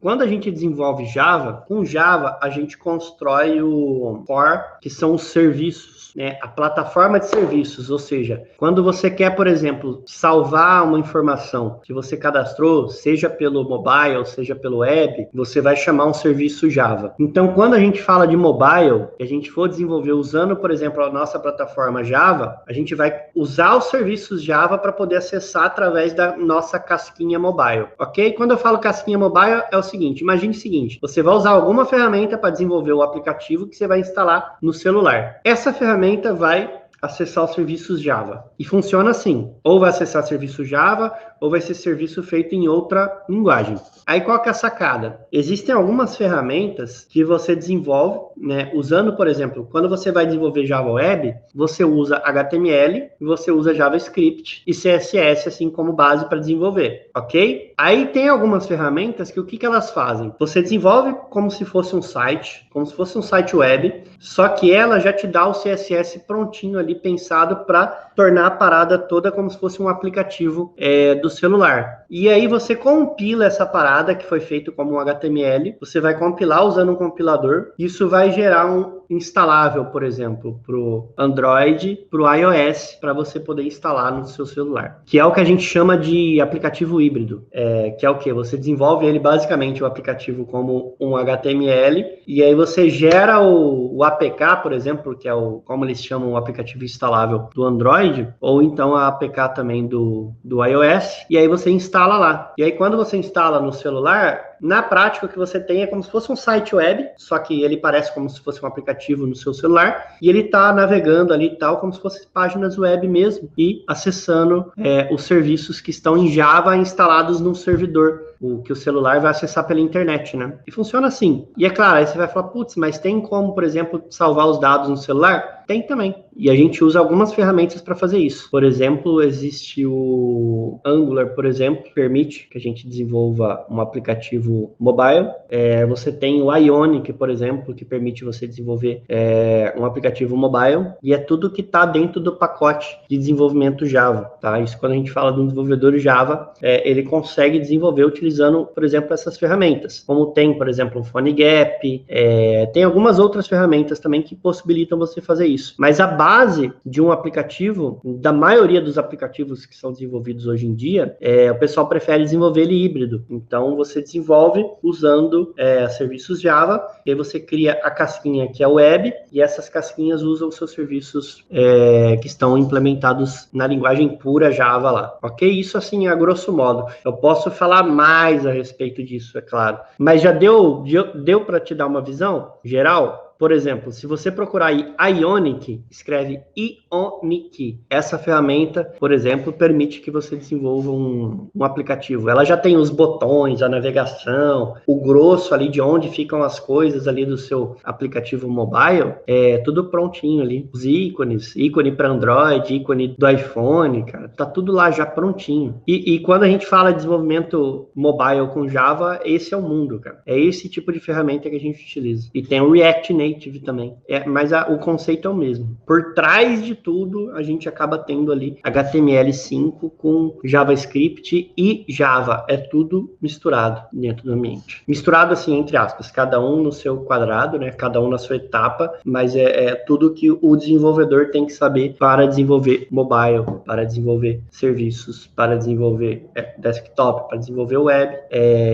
quando a gente desenvolve Java, com Java a gente constrói o core, que são os serviços, né, a plataforma de serviços, ou seja, quando você quer, por exemplo, salvar uma informação que você cadastrou, seja pelo mobile, seja pelo web, você vai chamar um serviço Java. Então, quando a gente fala de mobile, e a gente for desenvolver usando, por exemplo, a nossa plataforma Java, a gente vai usar os serviços Java para poder acessar através da nossa casquinha mobile, ok? Quando eu falo casquinha mobile, é o seguinte, imagine o seguinte, você vai usar alguma ferramenta para desenvolver o aplicativo que você vai instalar no celular. Essa ferramenta vai acessar os serviços Java. E funciona assim, ou vai acessar serviço Java, ou vai ser serviço feito em outra linguagem. Aí qual que é a sacada? Existem algumas ferramentas que você desenvolve, né, usando, por exemplo, quando você vai desenvolver Java Web, você usa HTML, você usa JavaScript e CSS assim como base para desenvolver, ok? Aí tem algumas ferramentas que o que elas fazem? Você desenvolve como se fosse um site web, só que ela já te dá o CSS prontinho ali, pensado para tornar a parada toda como se fosse um aplicativo do celular. E aí você compila essa parada que foi feito como um HTML, você vai compilar usando um compilador, isso vai gerar um instalável, por exemplo, para o Android, para o iOS, para você poder instalar no seu celular, que é o que a gente chama de aplicativo híbrido, que é o que? Você desenvolve ele basicamente o aplicativo como um HTML, e aí você gera o APK, por exemplo, que é como eles chamam o aplicativo instalável do Android, ou então a APK também do iOS, e aí você instala lá. E aí quando você instala no celular, na prática o que você tem é como se fosse um site web, só que ele parece como se fosse um aplicativo no seu celular, e ele está navegando ali e tal, como se fosse páginas web mesmo, e acessando os serviços que estão em Java instalados num servidor, o que o celular vai acessar pela internet, né? E funciona assim. E é claro, aí você vai falar, putz, mas tem como, por exemplo, salvar os dados no celular? Tem também. E a gente usa algumas ferramentas para fazer isso. Por exemplo, existe o Angular, por exemplo, que permite que a gente desenvolva um aplicativo mobile. Você tem o Ionic, por exemplo, que permite você desenvolver um aplicativo mobile. E é tudo que está dentro do pacote de desenvolvimento Java, tá? Isso quando a gente fala de um desenvolvedor Java, ele consegue desenvolver utilizando, por exemplo, essas ferramentas. Como tem, por exemplo, o PhoneGap, tem algumas outras ferramentas também que possibilitam você fazer isso. Mas a base de um aplicativo, da maioria dos aplicativos que são desenvolvidos hoje em dia, o pessoal prefere desenvolver ele híbrido. Então, você desenvolve usando serviços Java, e aí você cria a casquinha que é web, e essas casquinhas usam os seus serviços que estão implementados na linguagem pura Java lá. Ok? Isso assim, a grosso modo. Eu posso falar mais a respeito disso, é claro. Mas já deu para te dar uma visão geral? Por exemplo, se você procurar aí Ionic, escreve Ionic. Essa ferramenta, por exemplo, permite que você desenvolva um aplicativo. Ela já tem os botões, a navegação, o grosso ali de onde ficam as coisas ali do seu aplicativo mobile, tudo prontinho ali. Os ícone para Android, ícone do iPhone, cara, tá tudo lá já prontinho. E quando a gente fala de desenvolvimento mobile com Java, esse é o mundo, cara. É esse tipo de ferramenta que a gente utiliza. E tem o React Native também. Mas o conceito é o mesmo. Por trás de tudo, a gente acaba tendo ali HTML5 com JavaScript e Java. É tudo misturado dentro do ambiente. Misturado assim, entre aspas, cada um no seu quadrado, né? Cada um na sua etapa, mas é tudo que o desenvolvedor tem que saber para desenvolver mobile, para desenvolver serviços, para desenvolver desktop, para desenvolver web.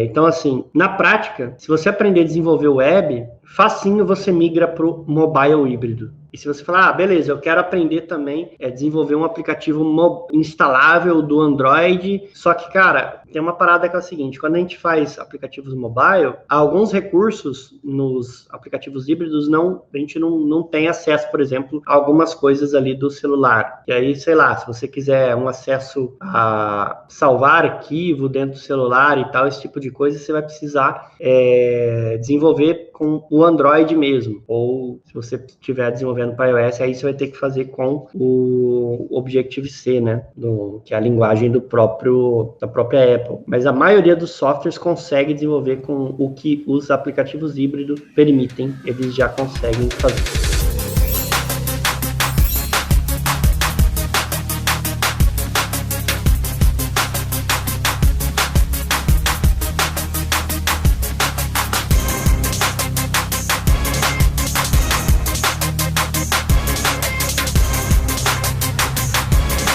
Então, assim, na prática, se você aprender a desenvolver web, facinho você migra para o mobile híbrido. E se você falar, beleza, eu quero aprender também a desenvolver um aplicativo instalável do Android, só que, cara, tem uma parada que é o seguinte, quando a gente faz aplicativos mobile, alguns recursos nos aplicativos híbridos a gente não tem acesso, por exemplo, a algumas coisas ali do celular. E aí, sei lá, se você quiser um acesso a salvar arquivo dentro do celular e tal, esse tipo de coisa, você vai precisar desenvolver com o Android mesmo. Ou se você estiver desenvolvendo para iOS, aí você vai ter que fazer com o Objective-C, né? Que é a linguagem da própria Apple. Mas a maioria dos softwares consegue desenvolver com o que os aplicativos híbridos permitem, eles já conseguem fazer.